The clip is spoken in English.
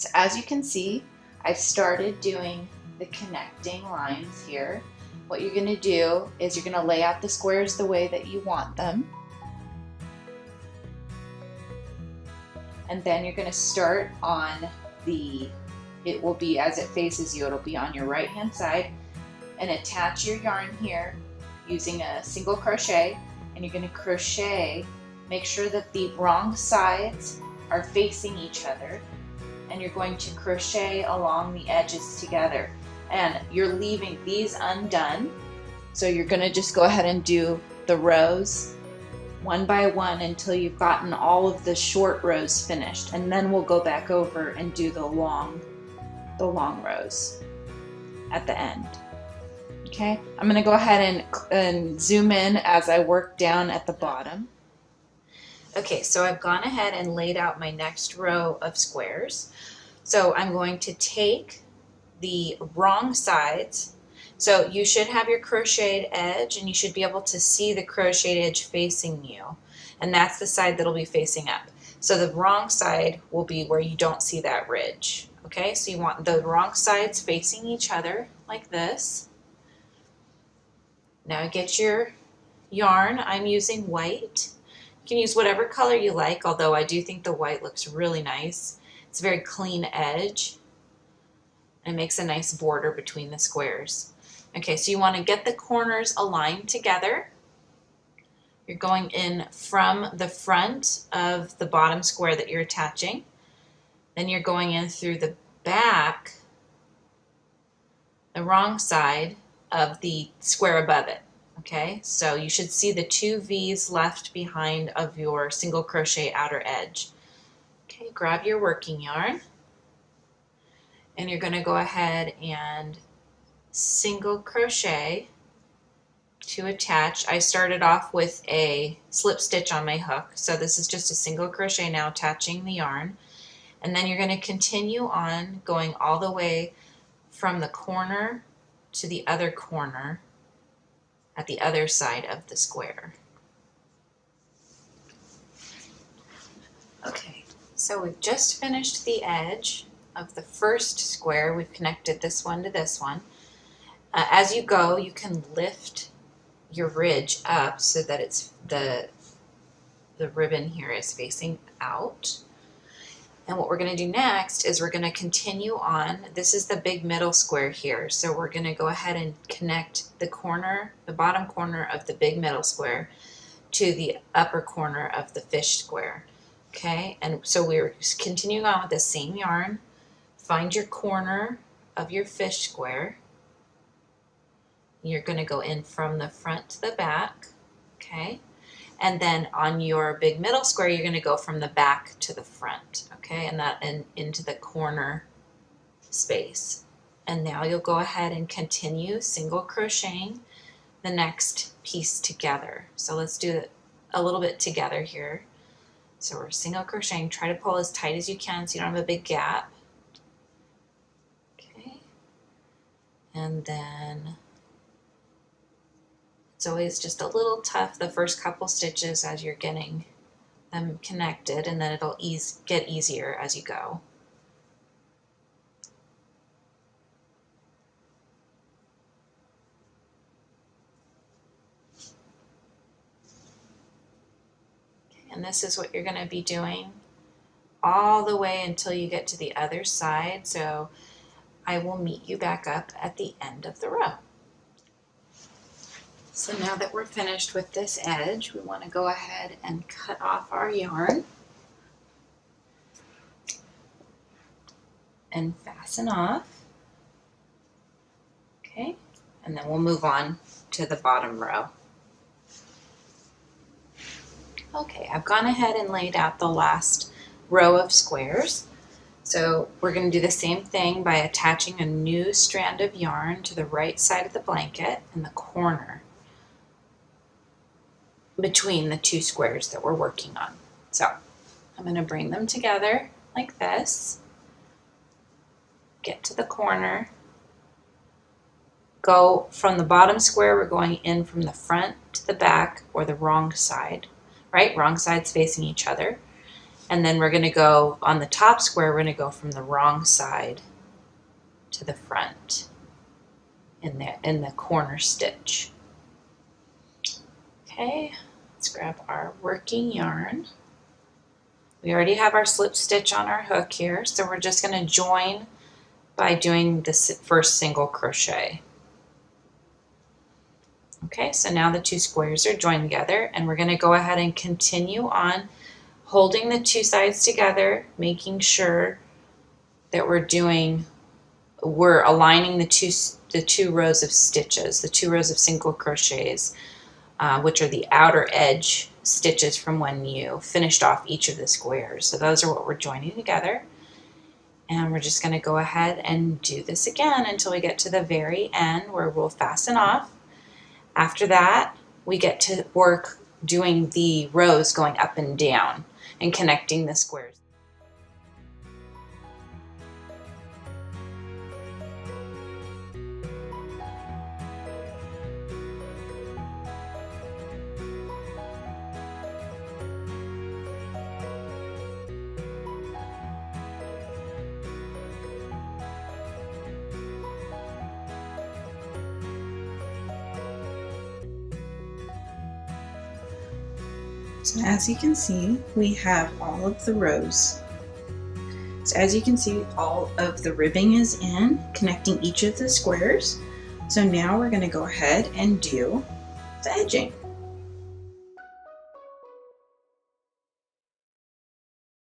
So as you can see, I've started doing the connecting lines here. What you're going to do is you're going to lay out the squares the way that you want them. And then you're going to start on it will be as it faces you, it'll be on your right hand side, and attach your yarn here using a single crochet, and you're going to crochet, make sure that the wrong sides are facing each other, and you're going to crochet along the edges together, and you're leaving these undone. So you're going to just go ahead and do the rows one by one until you've gotten all of the short rows finished, and then we'll go back over and do the long rows at the end. Okay, I'm going to go ahead and zoom in as I work down at the bottom. Okay, so I've gone ahead and laid out my next row of squares. So I'm going to take the wrong sides. So you should have your crocheted edge, and you should be able to see the crocheted edge facing you. And that's the side that'll be facing up. So the wrong side will be where you don't see that ridge. Okay, so you want the wrong sides facing each other like this. Now get your yarn. I'm using white. You can use whatever color you like, although I do think the white looks really nice. It's a very clean edge, and it makes a nice border between the squares. Okay, so you want to get the corners aligned together. You're going in from the front of the bottom square that you're attaching. Then you're going in through the back, the wrong side of the square above it. Okay, so you should see the two V's left behind of your single crochet outer edge. Okay, grab your working yarn, and you're going to go ahead and single crochet to attach. I started off with a slip stitch on my hook, so this is just a single crochet now attaching the yarn, and then you're going to continue on going all the way from the corner to the other corner at the other side of the square. Okay, so we've just finished the edge of the first square. We've connected this one to this one. As you go, you can lift your ridge up so that it's the ribbon here is facing out. And what we're going to do next is we're going to continue on. This is the big middle square here, so we're going to go ahead and connect the corner, the bottom corner of the big middle square to the upper corner of the fish square. Okay, and so we're continuing on with the same yarn. Find your corner of your fish square. You're going to go in from the front to the back, okay? And then on your big middle square, you're going to go from the back to the front, okay? And into the corner space. And now you'll go ahead and continue single crocheting the next piece together. So let's do it a little bit together here. So we're single crocheting. Try to pull as tight as you can so you don't have a big gap. Okay. And then it's always just a little tough the first couple stitches as you're getting them connected, and then it'll get easier as you go. Okay, and this is what you're going to be doing all the way until you get to the other side. So I will meet you back up at the end of the row. So now that we're finished with this edge, we want to go ahead and cut off our yarn and fasten off. Okay, and then we'll move on to the bottom row. Okay, I've gone ahead and laid out the last row of squares. So we're going to do the same thing by attaching a new strand of yarn to the right side of the blanket in the corner between the two squares that we're working on. So I'm going to bring them together like this, get to the corner, go from the bottom square, we're going in from the front to the back or the wrong side, right? Wrong sides facing each other. And then we're going to go on the top square, we're going to go from the wrong side to the front in the corner stitch. Okay, let's grab our working yarn. We already have our slip stitch on our hook here, so we're just going to join by doing the first single crochet. Okay, so now the two squares are joined together, and we're going to go ahead and continue on holding the two sides together, making sure that we're aligning the two rows of stitches, the two rows of single crochets, which are the outer edge stitches from when you finished off each of the squares. So those are what we're joining together. And we're just going to go ahead and do this again until we get to the very end where we'll fasten off. After that, we get to work doing the rows going up and down and connecting the squares. So as you can see, we have all of the rows. So as you can see, all of the ribbing is in, connecting each of the squares. So now we're going to go ahead and do the edging.